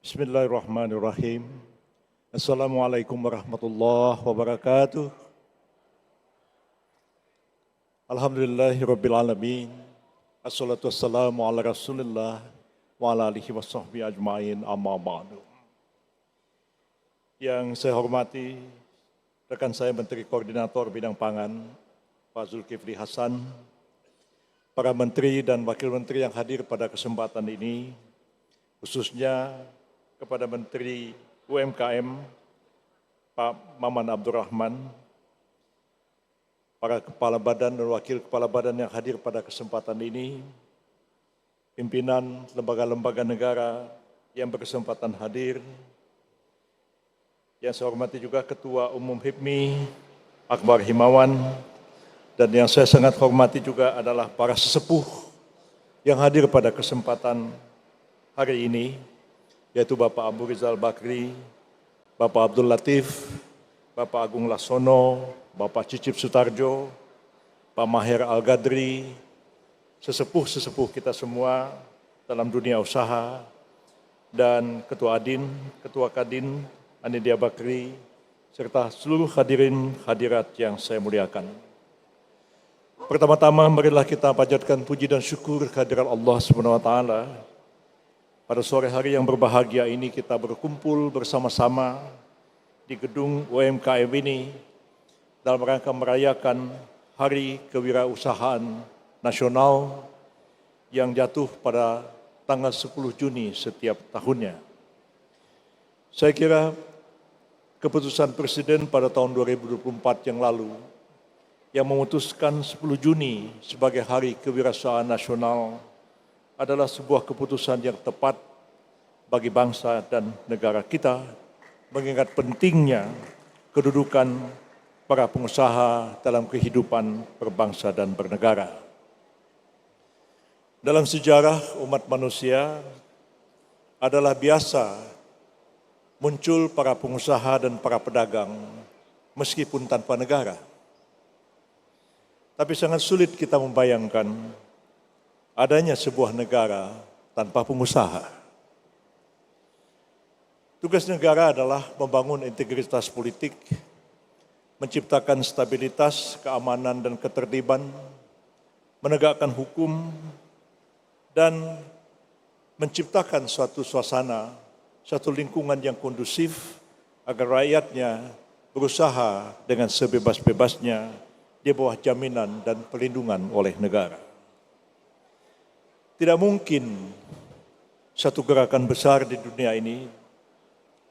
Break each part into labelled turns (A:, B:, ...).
A: Bismillahirrahmanirrahim. Assalamualaikum warahmatullahi wabarakatuh. Alhamdulillahirabbil alamin. Assalatu wassalamu ala Rasulillah wa ala alihi washabbihi ajmain, amma ba'du. Yang saya hormati rekan saya Menteri Koordinator Bidang Pangan, Pak Zulkifli Hasan, para menteri dan wakil menteri yang hadir pada kesempatan ini, khususnya kepada Menteri UMKM, Pak Maman Abdurrahman, para kepala badan dan wakil kepala badan yang hadir pada kesempatan ini, pimpinan lembaga-lembaga negara yang berkesempatan hadir, yang saya hormati juga Ketua Umum HIPMI, Akbar Himawan, dan yang saya sangat hormati juga adalah para sesepuh yang hadir pada kesempatan hari ini, yaitu Bapak Abu Rizal Bakri, Bapak Abdul Latif, Bapak Agung Laksono, Bapak Cicip Sutarjo, Pak Maher Al-Gadri, sesepuh-sesepuh kita semua dalam dunia usaha, dan Ketua Adin, Ketua Kadin, Anidia Bakri, serta seluruh hadirin hadirat yang saya muliakan. Pertama-tama marilah kita panjatkan puji dan syukur kehadirat Allah SWT. Pada sore hari yang berbahagia ini kita berkumpul bersama-sama di gedung UMKM ini dalam rangka merayakan Hari Kewirausahaan Nasional yang jatuh pada tanggal 10 Juni setiap tahunnya. Saya kira keputusan Presiden pada tahun 2024 yang lalu yang memutuskan 10 Juni sebagai Hari Kewirausahaan Nasional adalah sebuah keputusan yang tepat bagi bangsa dan negara kita, mengingat pentingnya kedudukan para pengusaha dalam kehidupan berbangsa dan bernegara. Dalam sejarah umat manusia adalah biasa muncul para pengusaha dan para pedagang meskipun tanpa negara. Tapi sangat sulit kita membayangkan adanya sebuah negara tanpa pengusaha. Tugas negara adalah membangun integritas politik, menciptakan stabilitas, keamanan, dan ketertiban, menegakkan hukum, dan menciptakan suatu suasana, suatu lingkungan yang kondusif agar rakyatnya berusaha dengan sebebas-bebasnya di bawah jaminan dan perlindungan oleh negara. Tidak mungkin satu gerakan besar di dunia ini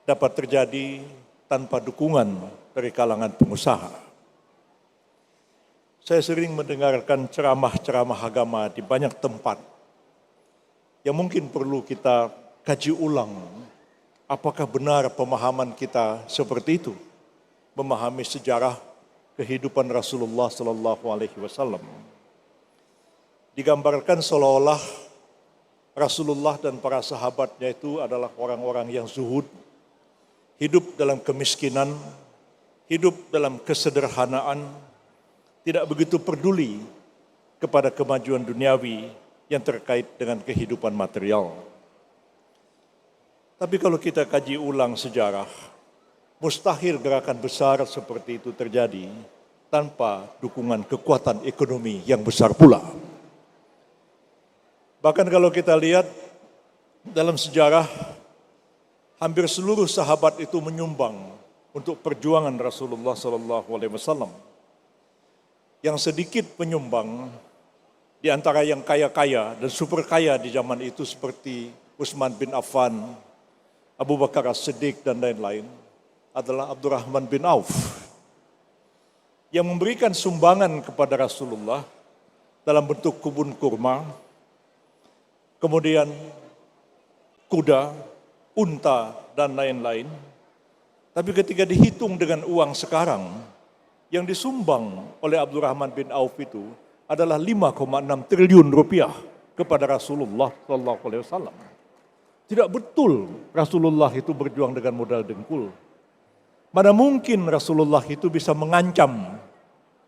A: dapat terjadi tanpa dukungan dari kalangan pengusaha. Saya sering mendengarkan ceramah-ceramah agama di banyak tempat yang mungkin perlu kita kaji ulang. Apakah benar pemahaman kita seperti itu? Memahami sejarah kehidupan Rasulullah SAW. Digambarkan seolah-olah Rasulullah dan para sahabatnya itu adalah orang-orang yang zuhud, hidup dalam kemiskinan, hidup dalam kesederhanaan, tidak begitu peduli kepada kemajuan duniawi yang terkait dengan kehidupan material. Tapi kalau kita kaji ulang sejarah, mustahil gerakan besar seperti itu terjadi tanpa dukungan kekuatan ekonomi yang besar pula. Bahkan kalau kita lihat dalam sejarah, hampir seluruh sahabat itu menyumbang untuk perjuangan Rasulullah SAW. Yang sedikit penyumbang di antara yang kaya-kaya dan super kaya di zaman itu seperti Utsman bin Affan, Abu Bakar As-Siddiq dan lain-lain adalah Abdurrahman bin Auf yang memberikan sumbangan kepada Rasulullah dalam bentuk kebun kurma, kemudian kuda, unta, dan lain-lain. Tapi ketika dihitung dengan uang sekarang, yang disumbang oleh Abdurrahman bin Auf itu adalah 5,6 triliun rupiah kepada Rasulullah SAW. Tidak betul Rasulullah itu berjuang dengan modal dengkul. Mana mungkin Rasulullah itu bisa mengancam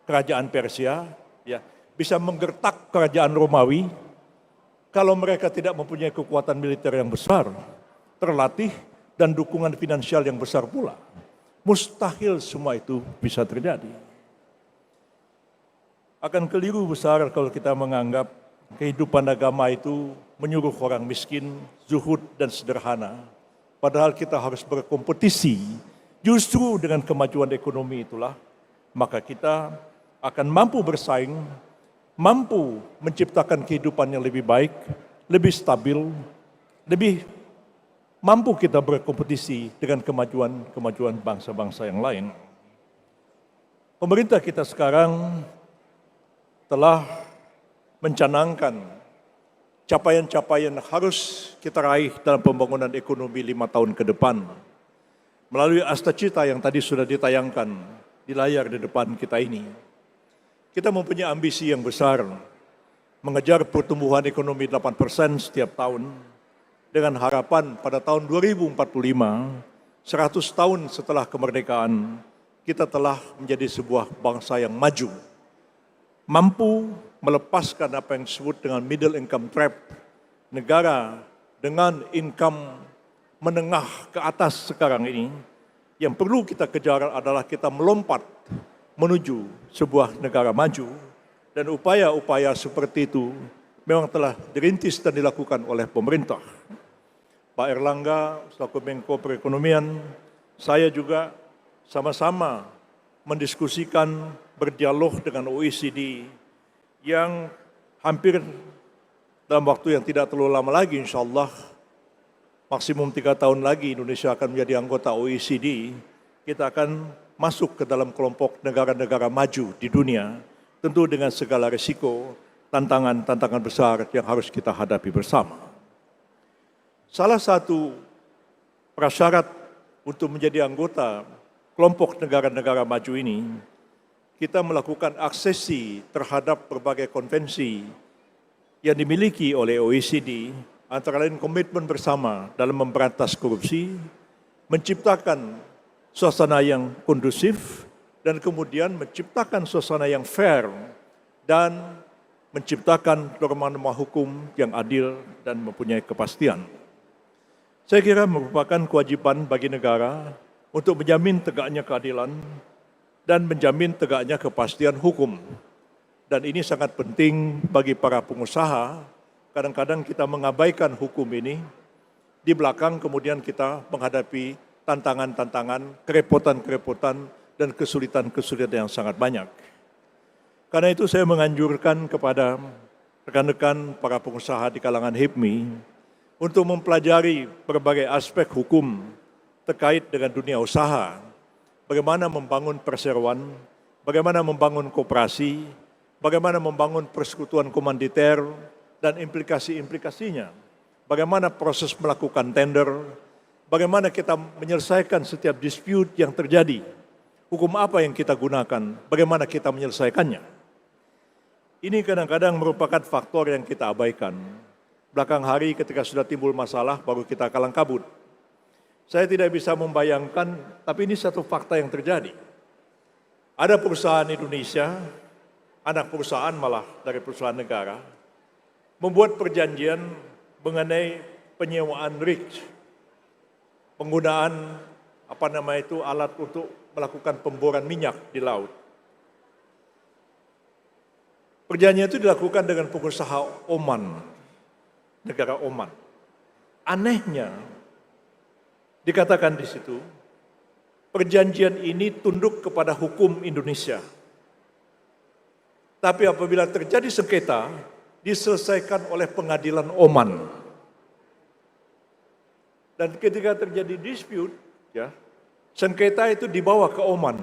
A: kerajaan Persia, ya, bisa menggertak kerajaan Romawi, kalau mereka tidak mempunyai kekuatan militer yang besar. terlatih, dan dukungan finansial yang besar pula. Mustahil semua itu bisa terjadi. Akan keliru besar kalau kita menganggap kehidupan agama itu menyuruh orang miskin, zuhud dan sederhana. Padahal kita harus berkompetisi. Justru dengan kemajuan ekonomi itulah, maka kita akan mampu bersaing, mampu menciptakan kehidupan yang lebih baik, lebih stabil, lebih mampu kita berkompetisi dengan kemajuan bangsa-bangsa yang lain. Pemerintah kita sekarang telah mencanangkan capaian-capaian harus kita raih dalam pembangunan ekonomi 5 tahun ke depan. Melalui Astacita yang tadi sudah ditayangkan di layar di depan kita ini. Kita mempunyai ambisi yang besar, mengejar pertumbuhan ekonomi 8% setiap tahun, dengan harapan pada tahun 2045, 100 tahun setelah kemerdekaan, kita telah menjadi sebuah bangsa yang maju, mampu melepaskan apa yang disebut dengan middle income trap, negara dengan income menengah ke atas sekarang ini. Yang perlu kita kejar adalah kita melompat menuju sebuah negara maju, dan upaya-upaya seperti itu memang telah dirintis dan dilakukan oleh pemerintah. Pak Erlangga selaku Menko Perekonomian, saya juga sama-sama mendiskusikan, berdialog dengan OECD yang hampir dalam waktu yang tidak terlalu lama lagi, insya Allah, maksimum 3 tahun lagi Indonesia akan menjadi anggota OECD, kita akan masuk ke dalam kelompok negara-negara maju di dunia, tentu dengan segala risiko, tantangan-tantangan besar yang harus kita hadapi bersama. Salah satu prasyarat untuk menjadi anggota kelompok negara-negara maju ini, kita melakukan aksesi terhadap berbagai konvensi yang dimiliki oleh OECD, antara lain komitmen bersama dalam memberantas korupsi, menciptakan suasana yang kondusif, dan kemudian menciptakan suasana yang fair, dan menciptakan norma-norma hukum yang adil dan mempunyai kepastian. Saya kira merupakan kewajiban bagi negara untuk menjamin tegaknya keadilan dan menjamin tegaknya kepastian hukum. Dan ini sangat penting bagi para pengusaha. Kadang-kadang kita mengabaikan hukum ini, di belakang kemudian kita menghadapi tantangan-tantangan, kerepotan-kerepotan, dan kesulitan-kesulitan yang sangat banyak. Karena itu saya menganjurkan kepada rekan-rekan para pengusaha di kalangan HIPMI untuk mempelajari berbagai aspek hukum terkait dengan dunia usaha, bagaimana membangun perseroan, bagaimana membangun koperasi, bagaimana membangun persekutuan komanditer dan implikasi-implikasinya, bagaimana proses melakukan tender, bagaimana kita menyelesaikan setiap dispute yang terjadi, hukum apa yang kita gunakan, bagaimana kita menyelesaikannya. Ini kadang-kadang merupakan faktor yang kita abaikan. Belakang hari ketika sudah timbul masalah, baru kita kalang kabut. Saya tidak bisa membayangkan, tapi ini satu fakta yang terjadi. Ada perusahaan Indonesia, anak perusahaan malah dari perusahaan negara, membuat perjanjian mengenai penyewaan rig, penggunaan alat untuk melakukan pemboran minyak di laut. Perjanjian itu dilakukan dengan pengusaha Oman, negara Oman. Anehnya, dikatakan di situ, perjanjian ini tunduk kepada hukum Indonesia. Tapi apabila terjadi sengketa, diselesaikan oleh pengadilan Oman. Dan ketika terjadi dispute, sengketa itu dibawa ke Oman.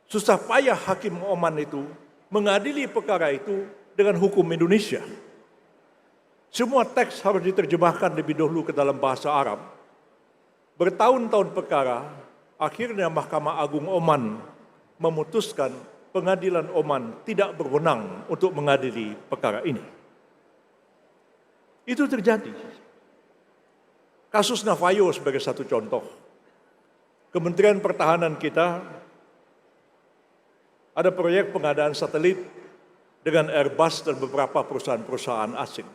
A: Susah payah hakim Oman itu mengadili perkara itu dengan hukum Indonesia. Semua teks harus diterjemahkan lebih dahulu ke dalam bahasa Arab. Bertahun-tahun perkara, akhirnya Mahkamah Agung Oman memutuskan pengadilan Oman tidak berwenang untuk mengadili perkara ini. Itu terjadi. Kasus Navajo sebagai satu contoh. Kementerian Pertahanan kita ada proyek pengadaan satelit dengan Airbus dan beberapa perusahaan-perusahaan asing.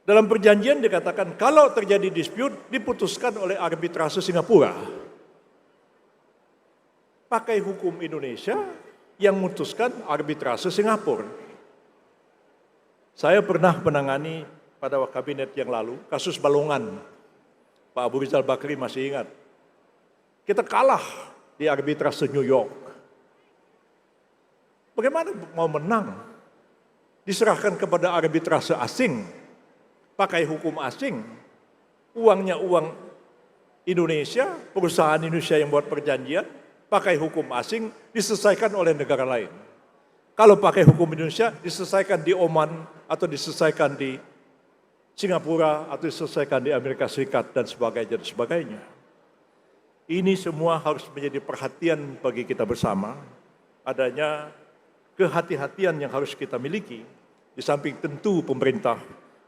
A: Dalam perjanjian dikatakan kalau terjadi dispute diputuskan oleh arbitrase Singapura. Pakai hukum Indonesia yang memutuskan arbitrase Singapura. Saya pernah menangani pada kabinet yang lalu kasus Balongan. Pak Abu Rizal Bakri masih ingat. Kita kalah di arbitrase New York. Bagaimana mau menang? Diserahkan kepada arbitrase asing, pakai hukum asing, uangnya uang Indonesia, perusahaan Indonesia yang buat perjanjian, pakai hukum asing, diselesaikan oleh negara lain. Kalau pakai hukum Indonesia, diselesaikan di Oman, atau diselesaikan di Singapura, atau diselesaikan di Amerika Serikat, dan sebagainya, dan sebagainya. Ini semua harus menjadi perhatian bagi kita bersama, adanya kehati-hatian yang harus kita miliki, di samping tentu pemerintah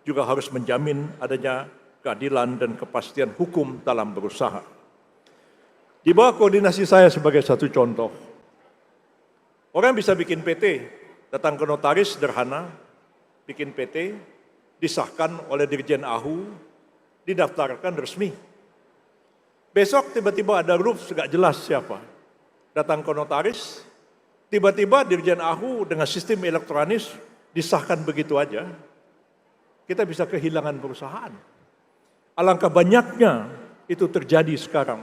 A: juga harus menjamin adanya keadilan dan kepastian hukum dalam berusaha. Di bawah koordinasi saya sebagai satu contoh, orang bisa bikin PT, datang ke notaris sederhana, bikin PT, disahkan oleh Dirjen AHU, didaftarkan resmi. Besok tiba-tiba ada roof gak jelas siapa, datang ke notaris, tiba-tiba Dirjen AHU dengan sistem elektronis disahkan begitu aja, kita bisa kehilangan perusahaan. Alangkah banyaknya itu terjadi sekarang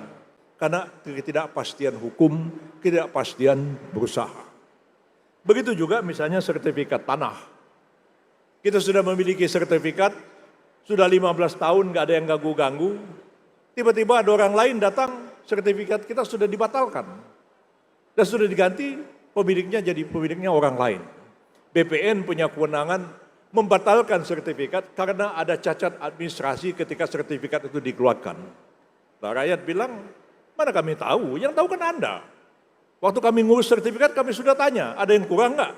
A: karena ketidakpastian hukum, ketidakpastian berusaha. Begitu juga misalnya sertifikat tanah. Kita sudah memiliki sertifikat, sudah 15 tahun nggak ada yang ganggu-ganggu, tiba-tiba ada orang lain datang, sertifikat kita sudah dibatalkan. Dan sudah diganti, pemiliknya jadi pemiliknya orang lain. BPN punya kewenangan membatalkan sertifikat karena ada cacat administrasi ketika sertifikat itu dikeluarkan. Nah, rakyat bilang, mana kami tahu? Yang tahu kan Anda. Waktu kami ngurus sertifikat, kami sudah tanya, ada yang kurang nggak?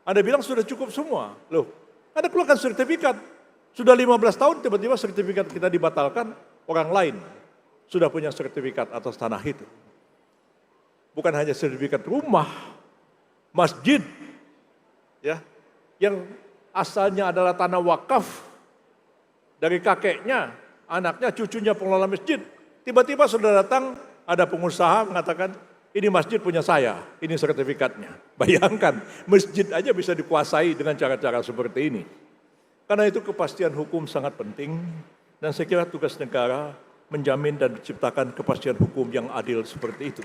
A: Anda bilang sudah cukup semua. Loh, Anda keluarkan sertifikat. Sudah 15 tahun, tiba-tiba sertifikat kita dibatalkan, orang lain sudah punya sertifikat atas tanah itu. Bukan hanya sertifikat rumah, masjid, ya, yang asalnya adalah tanah wakaf dari kakeknya, anaknya, cucunya pengelola masjid. Tiba-tiba sudah datang, ada pengusaha mengatakan, ini masjid punya saya, ini sertifikatnya. Bayangkan, masjid aja bisa dikuasai dengan cara-cara seperti ini. Karena itu kepastian hukum sangat penting, dan saya kira tugas negara menjamin dan menciptakan kepastian hukum yang adil seperti itu.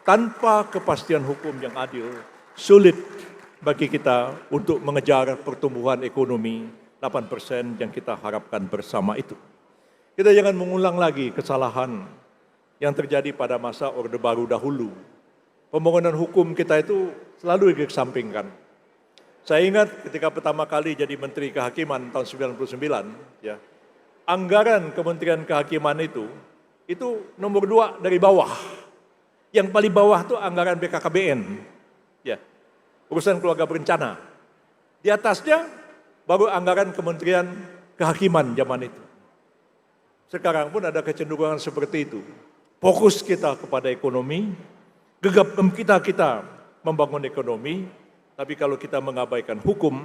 A: Tanpa kepastian hukum yang adil, sulit bagi kita untuk mengejar pertumbuhan ekonomi 8% yang kita harapkan bersama itu. Kita jangan mengulang lagi kesalahan yang terjadi pada masa Orde Baru dahulu. Pembangunan hukum kita itu selalu dikesampingkan. Saya ingat ketika pertama kali jadi Menteri Kehakiman tahun 99, ya, anggaran Kementerian Kehakiman itu nomor 2 dari bawah. Yang paling bawah itu anggaran BKKBN, ya, urusan keluarga berencana. Di atasnya baru anggaran Kementerian Kehakiman zaman itu. Sekarang pun ada kecenderungan seperti itu. Fokus kita kepada ekonomi, gegap kita membangun ekonomi, tapi kalau kita mengabaikan hukum,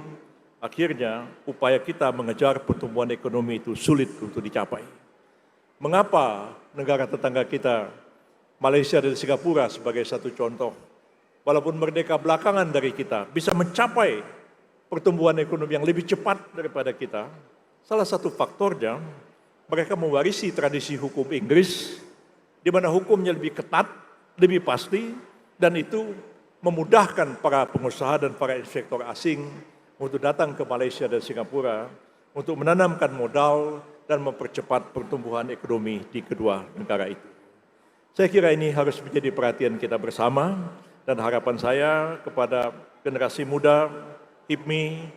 A: akhirnya upaya kita mengejar pertumbuhan ekonomi itu sulit untuk dicapai. Mengapa negara tetangga kita, Malaysia dan Singapura sebagai satu contoh, walaupun merdeka belakangan dari kita, bisa mencapai pertumbuhan ekonomi yang lebih cepat daripada kita? Salah satu faktornya, mereka mewarisi tradisi hukum Inggris, di mana hukumnya lebih ketat, lebih pasti, dan itu memudahkan para pengusaha dan para investor asing untuk datang ke Malaysia dan Singapura untuk menanamkan modal dan mempercepat pertumbuhan ekonomi di kedua negara itu. Saya kira ini harus menjadi perhatian kita bersama, dan harapan saya kepada generasi muda HIPMI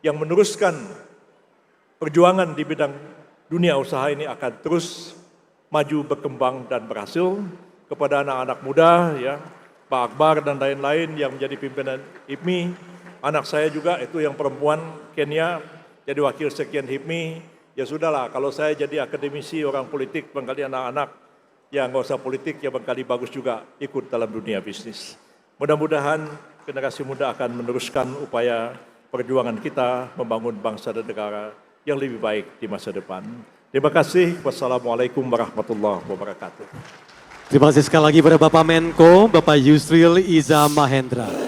A: yang meneruskan perjuangan di bidang dunia usaha ini akan terus maju, berkembang, dan berhasil. Kepada anak-anak muda, ya, Pak Akbar dan lain-lain yang menjadi pimpinan HIPMI, anak saya juga itu yang perempuan Kenya jadi wakil sekian HIPMI. Ya sudahlah, kalau saya jadi akademisi orang politik, barangkali anak-anak ya nggak usah politik, ya barangkali bagus juga ikut dalam dunia bisnis. Mudah-mudahan generasi muda akan meneruskan upaya perjuangan kita membangun bangsa dan negara yang lebih baik di masa depan. Terima kasih. Wassalamualaikum warahmatullahi wabarakatuh.
B: Terima kasih sekali lagi pada Bapak Menko, Bapak Yusril Iza Mahendra.